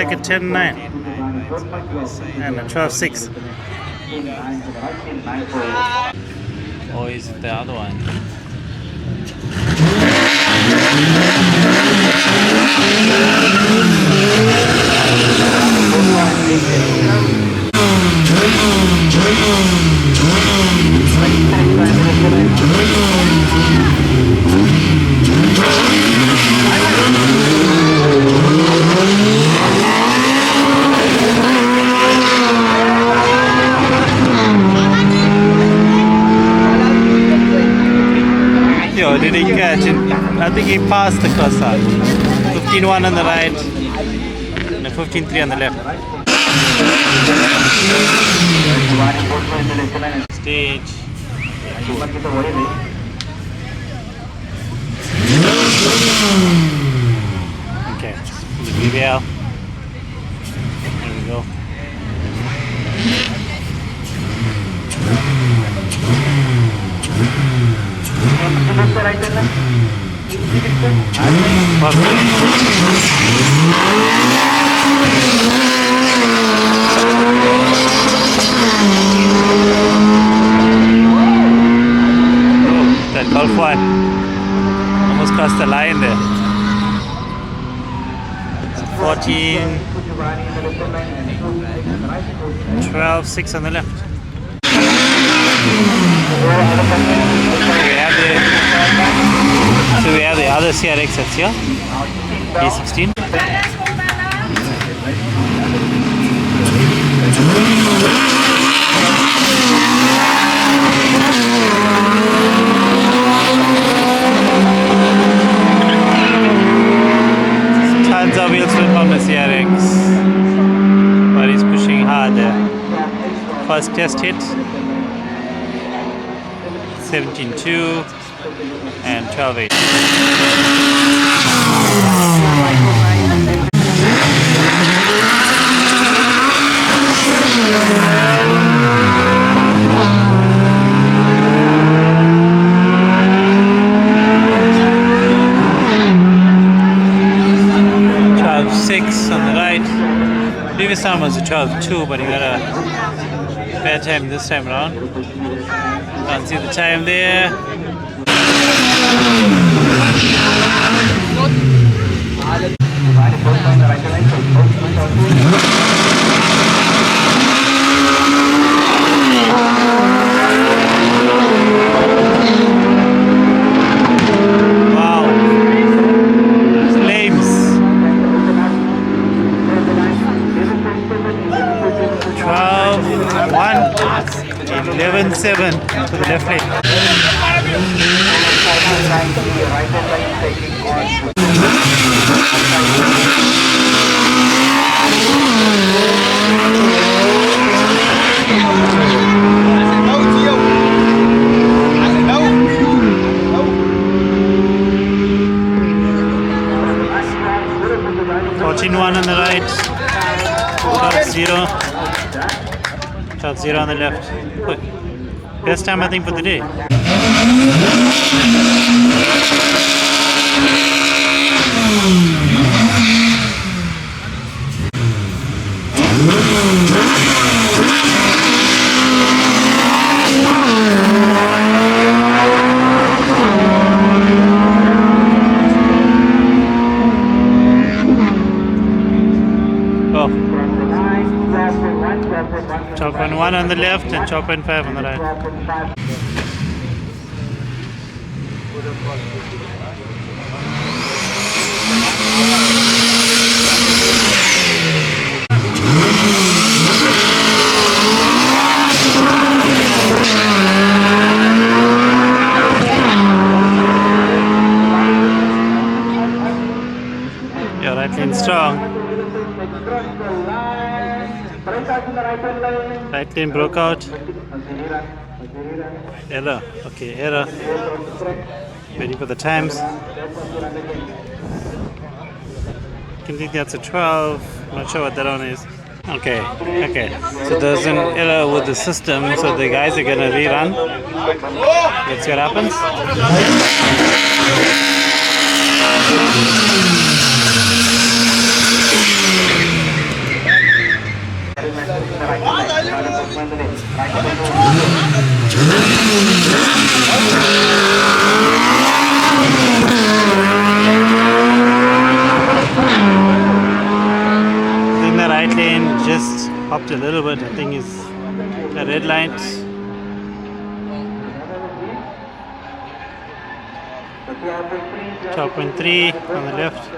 like a 10.9 and a 12.6. Or is it the other one? Yo, did he catch it? I think he passed the crosser. 15.1 on the right and 15.3 on the left. Stage. Okay, the VVL. There we go. That Golf 1 almost crossed the line there. 14, 12.6 on the left. So we have the other CRX that's here, B16. Tons of wheel slip on the CRX, but he's pushing hard there. First test hit, 17.2 and 12.8. On the right. Previous time was a 12.2, but he got a bad time this time around. Can't see the time there. Wow. Flames. 12.1, 11.7 to the left lane. On the right, 12.0, 12.0 on the left. Best time I think for the day. Chop-in 1 on the left and chop-in 5 on the right. Yeah, right lane strong. Right lane broke out. Error. Okay, error. Waiting for the times. I think that's a 12. I'm not sure what that one is. Okay. So there's an error with the system, so the guys are gonna rerun. Let's see what happens. right lane, just hopped a little bit. I think he's a red light. 12.3 on the left.